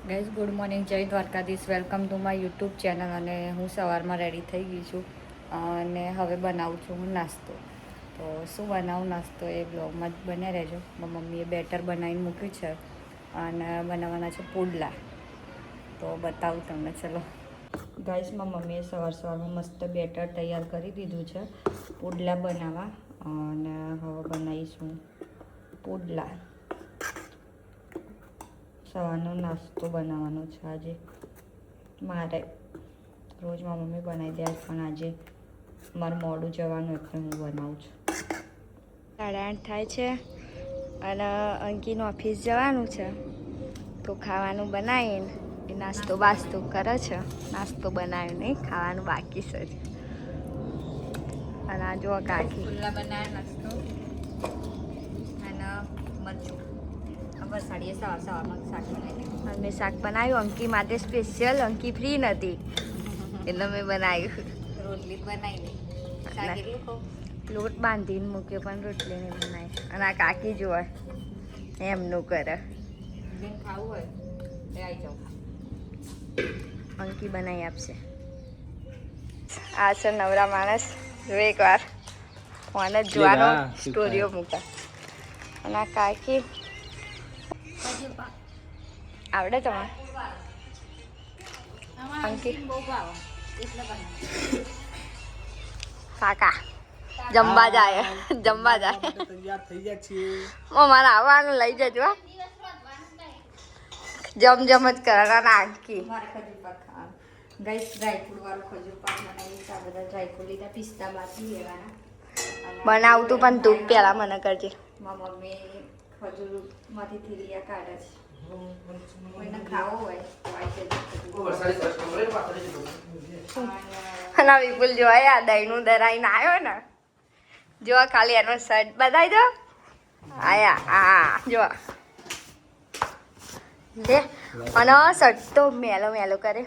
Guys good morning, જય Dwarkadhish. Welcome to my YouTube channel. અને હું સવારમાં રેડી થઈ ગઈ છું અને હવે બનાવું છું હું નાસ્તો. તો શું બનાવું નાસ્તો એ બ્લોગમાં જ બન્યા રહેજો. મારી મમ્મીએ બેટર બનાવીને મૂક્યું છે અને બનાવવાના છે પુડલા. તો બતાવું તમને. ચલો ગાઈઝ, મારી મમ્મીએ સવારમાં મસ્ત બેટર તૈયાર કરી દીધું છે પુડલા બનાવવા. અને હવે બનાવીશું પુડલા. સવારનો નાસ્તો બનાવવાનો છે આજે મારે. રોજ મારી મમ્મી બનાવી દે, પણ આજે મારે મોડું જવાનું એટલે હું બનાવું છું. 8:30 થાય છે અને અંકીનું ઓફિસ જવાનું છે. તો ખાવાનું બનાવીને એ નાસ્તો બાસ્તો કરે છે. નાસ્તો બનાવ્યો નહીં, ખાવાનું બાકી છે જ. અને આ જો કાકી પુડલા બનાવ્યા નાસ્તો અને મરચું. વરસાડીએ સવારમાં શાક બનાવી. મેં શાક બનાવ્યું અંકી માટે સ્પેશિયલ. અંકી ફ્રી નથી એટલે મેં બનાવ્યું. રોટલી બનાવી લોટ બાંધીને મૂક્યો, પણ રોટલી નહીં બનાવી. અને આ કાકી જોવા એમનું કરે. ખાવું હોય એ આવી જાઉં, અંકી બનાવી આપશે. આ છે નવરા માણસ. જો એકવાર ફોન જ જોવાનો, સ્ટોરીઓ મૂકા. અને આ કાકી આવડે તમારે અંકી? કાકા જમવા જાય, જમવા જાય. મારે આવવાનું લઈ જજો. જમ જ કરવાના અંકી. ગાઈસ ડ્રાયફ્રૂટ વાળું ખજૂર પાક બનાવી. આ બધા ડ્રાયફ્રૂટ લીધા, પિસ્તા બાકી લેવાના. બનાવતું પણ તું પહેલા મને કરજે. મારી મમ્મી ખજૂરમાંથી થીલિયા કાઢે છે. કોઈને ખાવો હોય અને વિપુલ જોવા આ દહીંનું દરાઈને આવ્યો ને. જો ખાલી એનો શર્ટ બતાવી દો. આયા હા જો લે. અને શર્ટ તો મેલો મેલો કરે.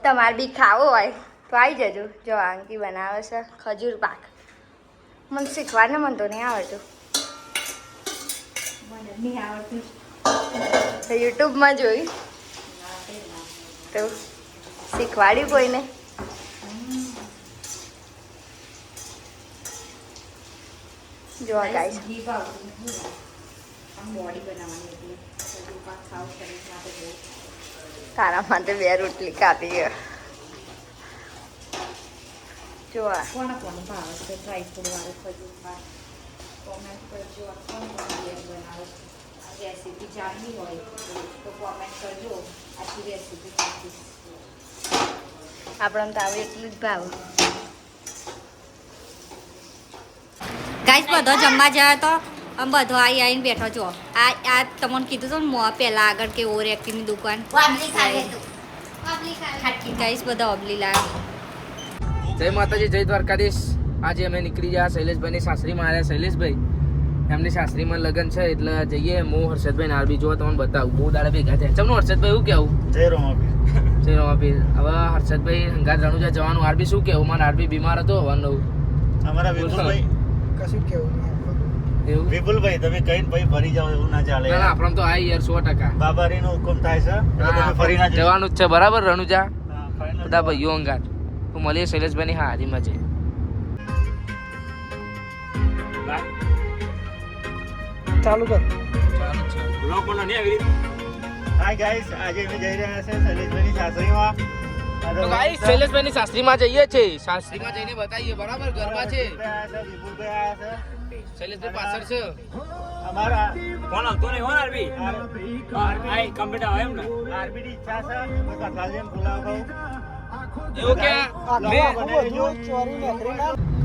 તમારે બી ખાવો હોય તો આવી જજો. જો આંકી બનાવે છે ખજૂર પાક. મને શીખવાને મને તો નહીં આવડતું. મને નહીં આવડતું તો યુટ્યુબમાં જોયું તો શીખવાડ્યું કોઈને. જો ગાઈસ બોડી બનાવવાની એટલે તારા માટે 2 રોટલી કાઢી ગયો. જો કોણ કોણ ભાવે છે ડ્રાયફ્રૂટ વાળું ખજૂર પાક? કોમેન્ટ કરજો. કોણ કોણ બનાવે છે? આ રેસીપી જાણવી હોય તો કોમેન્ટ કરજો. આખી રેસીપી આપીશ. આપણને તો આવું એટલું જ ભાવ. ગાઈસ બધો જમવા જાય તો આમ બધો આવીને બેઠો છો. આ તમને કીધું હતું ને પહેલાં આગળ કે ઓર એક્ટિવની દુકાન. ગાઈસ બધા ઓબલી લાવ્યા. જય માતાજી, જય દ્વારકાધીશ. આજે અમે નીકળી ગયા શૈલેષભાઈની સાસરીમાં આવ્યા. શૈલેષભાઈ એમની સાસરીમાં લગ્ન છે એટલે જઈએ. હું હર્ષદભાઈ આરબી જોવા તમને બતાવું. બહુ દાડા ભેગા થયા. ચમનું હર્ષદભાઈ એવું કેવું? જય રોમાપીર. જય રોમાપીર. હવે હર્ષદભાઈ હંગાત રણુજા જવાનું. આરબી શું કેવું? મારા આરબી બીમાર હતો. અમારા વિપુલભાઈ કશું કેવું એવું? વિપુલભાઈ તમે કહીને ભાઈ ફરી જાઓ એવું ના ચાલે. ના આપણને તો આ યાર 100%. બાબારીનો હુકમ થાય છે એટલે તમે ફરી ના જવાનું જ છે. બરાબર રણુજા બધા ભાઈઓ હંગાત. તો મળીએ શૈલેષભાઈની હારીમાં છે. ચાલુ કર. હાય ગાઈસ, આજે અમે જઈ રહ્યા છે શૈલેષભાઈની સાસરીમાં. તો ગાઈસ શૈલેષભાઈની સાસરીમાં જઈએ છે. સાસરીમાં જઈને બતાવીએ. બરાબર ગરબા છે. વિપુલભાઈ આયા છે. શૈલેષભાઈ પાછળ છે. અમારા કોણ આવતો નહીં? કોણ આરબી? આઈ કમ્પ્લીટ આવે એમ ને? આરબીની ઈચ્છા છે તો કથાલીમ પુલાવ ખાઉં. એવું કે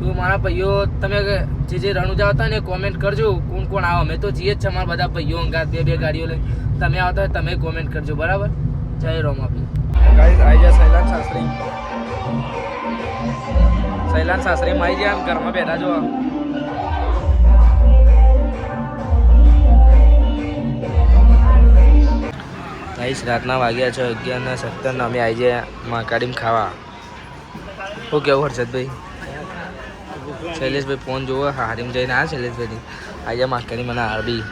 તો મારા ભાઈઓ તમે જે રણુજા હતા ને કોમેન્ટ કરજો. કોણ કોણ આવો? અમે તો જઈએ જ છે. અમારા બધા ભાઈઓ અંગાત 2 ગાડીઓ લઈ. તમે આવતા હોય તમે કોમેન્ટ કરજો. બરાબર. જય રોમાપી. ગાઈસ આવી જાય શૈલાન શાસ્ત્રી. શૈલાન શાસ્ત્રીમાં આવી જાય. ઘરમાં બેઠા જો. ગાઈસ રાતના વાગ્યા છે 11:17. અમે આવી જાય મહાકાળીમાં ખાવા. શું કેવું હર્ષદભાઈ? શૈલેષભાઈ ફોન જોવો. હારીમ જઈને આ શૈલેષભાઈની આજે મહાકાળી મને આરબી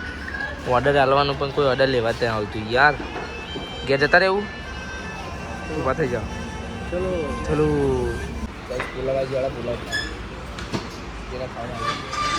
ઓર્ડર આલવાનું પણ કોઈ ઓર્ડર લેવા ત્યાં આવતું યાર. ઘેર જતા રહેવું ઊભા થઈ જાઓ. ચલો ચલો બોલાવા જેવાળા બોલાવતા ખાવા